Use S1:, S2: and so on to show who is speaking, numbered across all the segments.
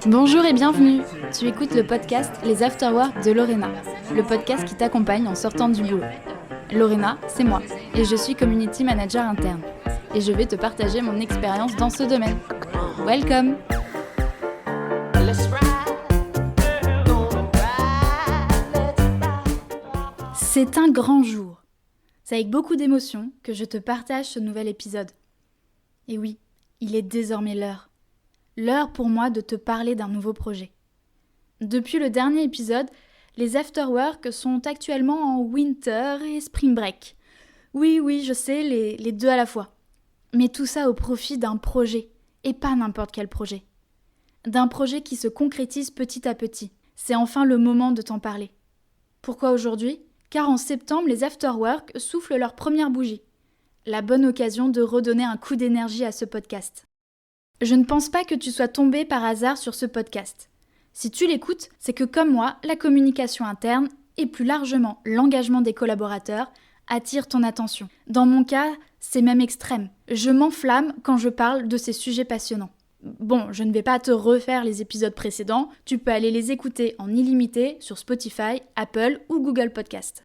S1: Bonjour et bienvenue. Tu écoutes le podcast Les Afterwork de Lorena, le podcast qui t'accompagne en sortant du boulot. Lorena, c'est moi, et je suis Community Manager interne. Et je vais te partager mon expérience dans ce domaine. Welcome! C'est un grand jour. C'est avec beaucoup d'émotion que je te partage ce nouvel épisode. Et oui, il est désormais l'heure. L'heure pour moi de te parler d'un nouveau projet. Depuis le dernier épisode, les afterwork sont actuellement en winter et spring break. Oui, je sais, les deux à la fois. Mais tout ça au profit d'un projet, et pas n'importe quel projet. D'un projet qui se concrétise petit à petit. C'est enfin le moment de t'en parler. Pourquoi aujourd'hui ? Car en septembre, les afterwork soufflent leur première bougie. La bonne occasion de redonner un coup d'énergie à ce podcast. Je ne pense pas que tu sois tombé par hasard sur ce podcast. Si tu l'écoutes, c'est que comme moi, la communication interne et plus largement l'engagement des collaborateurs attire ton attention. Dans mon cas, c'est même extrême. Je m'enflamme quand je parle de ces sujets passionnants. Bon, je ne vais pas te refaire les épisodes précédents, tu peux aller les écouter en illimité sur Spotify, Apple ou Google Podcast.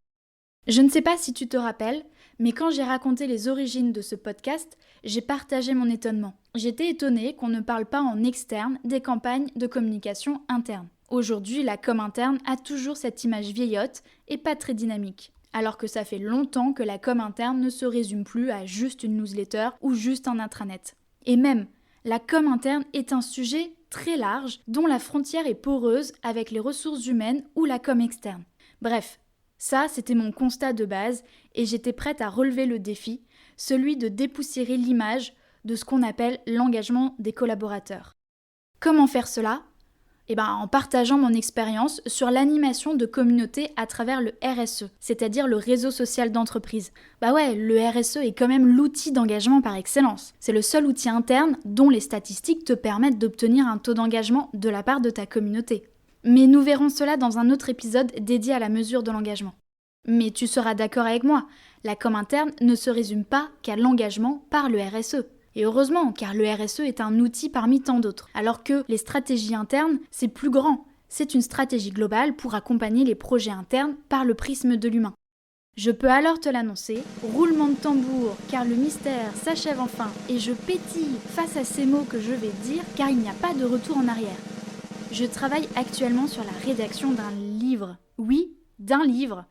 S1: Je ne sais pas si tu te rappelles, mais quand j'ai raconté les origines de ce podcast, j'ai partagé mon étonnement. J'étais étonnée qu'on ne parle pas en externe des campagnes de communication interne. Aujourd'hui, la com interne a toujours cette image vieillotte et pas très dynamique. Alors que ça fait longtemps que la com interne ne se résume plus à juste une newsletter ou juste un intranet. Et même, la com interne est un sujet très large dont la frontière est poreuse avec les ressources humaines ou la com externe. Bref, ça c'était mon constat de base et j'étais prête à relever le défi, celui de dépoussiérer l'image de ce qu'on appelle l'engagement des collaborateurs. Comment faire cela ? En partageant mon expérience sur l'animation de communautés à travers le RSE, c'est-à-dire le réseau social d'entreprise. Le RSE est quand même l'outil d'engagement par excellence. C'est le seul outil interne dont les statistiques te permettent d'obtenir un taux d'engagement de la part de ta communauté. Mais nous verrons cela dans un autre épisode dédié à la mesure de l'engagement. Mais tu seras d'accord avec moi, la com interne ne se résume pas qu'à l'engagement par le RSE. Et heureusement, car le RSE est un outil parmi tant d'autres. Alors que les stratégies internes, c'est plus grand. C'est une stratégie globale pour accompagner les projets internes par le prisme de l'humain. Je peux alors te l'annoncer, roulement de tambour, car le mystère s'achève enfin et je pétille face à ces mots que je vais dire, car il n'y a pas de retour en arrière. Je travaille actuellement sur la rédaction d'un livre. Oui, d'un livre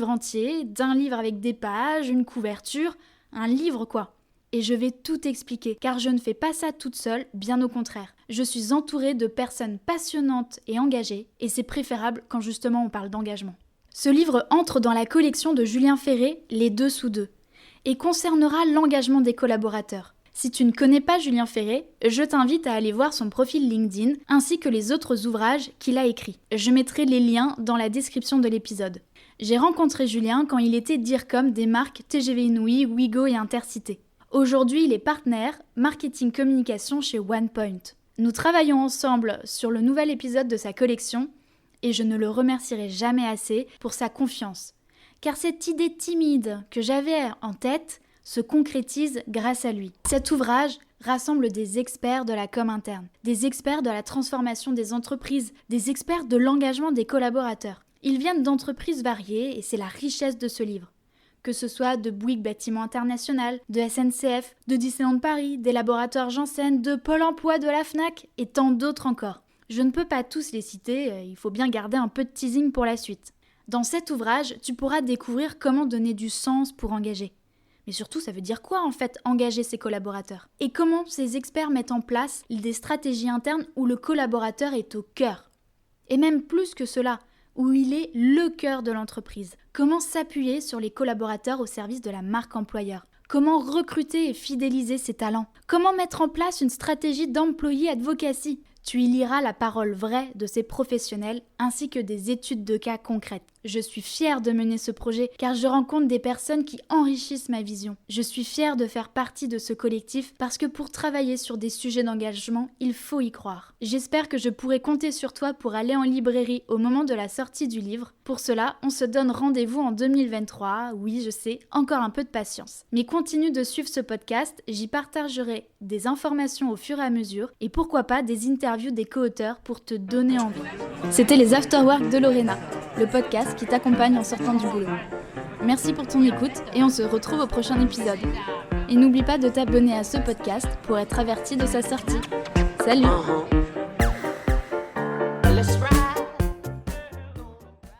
S1: entier, d'un livre avec des pages, une couverture, un livre quoi. Et je vais tout expliquer, car je ne fais pas ça toute seule, bien au contraire. Je suis entourée de personnes passionnantes et engagées, et c'est préférable quand justement on parle d'engagement. Ce livre entre dans la collection de Julien Ferré, Les 2 sous 2, et concernera l'engagement des collaborateurs. Si tu ne connais pas Julien Ferré, je t'invite à aller voir son profil LinkedIn, ainsi que les autres ouvrages qu'il a écrits. Je mettrai les liens dans la description de l'épisode. J'ai rencontré Julien quand il était DIRCOM des marques TGV Inouï, Ouigo et Intercité. Aujourd'hui, il est partenaire marketing communication chez OnePoint. Nous travaillons ensemble sur le nouvel épisode de sa collection et je ne le remercierai jamais assez pour sa confiance. Car cette idée timide que j'avais en tête se concrétise grâce à lui. Cet ouvrage rassemble des experts de la com interne, des experts de la transformation des entreprises, des experts de l'engagement des collaborateurs. Ils viennent d'entreprises variées et c'est la richesse de ce livre. Que ce soit de Bouygues Bâtiment International, de SNCF, de Disneyland Paris, des laboratoires Janssen, de Pôle Emploi, de la FNAC et tant d'autres encore. Je ne peux pas tous les citer, il faut bien garder un peu de teasing pour la suite. Dans cet ouvrage, tu pourras découvrir comment donner du sens pour engager. Mais surtout, ça veut dire quoi en fait, engager ses collaborateurs ? Et comment ces experts mettent en place des stratégies internes où le collaborateur est au cœur ? Et même plus que cela, où il est le cœur de l'entreprise. Comment s'appuyer sur les collaborateurs au service de la marque employeur ? Comment recruter et fidéliser ses talents ? Comment mettre en place une stratégie d'employee advocacy ? Tu y liras la parole vraie de ces professionnels ainsi que des études de cas concrètes. Je suis fière de mener ce projet car je rencontre des personnes qui enrichissent ma vision. Je suis fière de faire partie de ce collectif parce que pour travailler sur des sujets d'engagement, il faut y croire. J'espère que je pourrai compter sur toi pour aller en librairie au moment de la sortie du livre. Pour cela, on se donne rendez-vous en 2023. Oui, je sais, encore un peu de patience. Mais continue de suivre ce podcast, j'y partagerai des informations au fur et à mesure et pourquoi pas des interviews des co-auteurs pour te donner envie. C'était les Afterwork de Lorena, le podcast qui t'accompagne en sortant du boulot. Merci pour ton écoute et on se retrouve au prochain épisode. Et n'oublie pas de t'abonner à ce podcast pour être averti de sa sortie. Salut!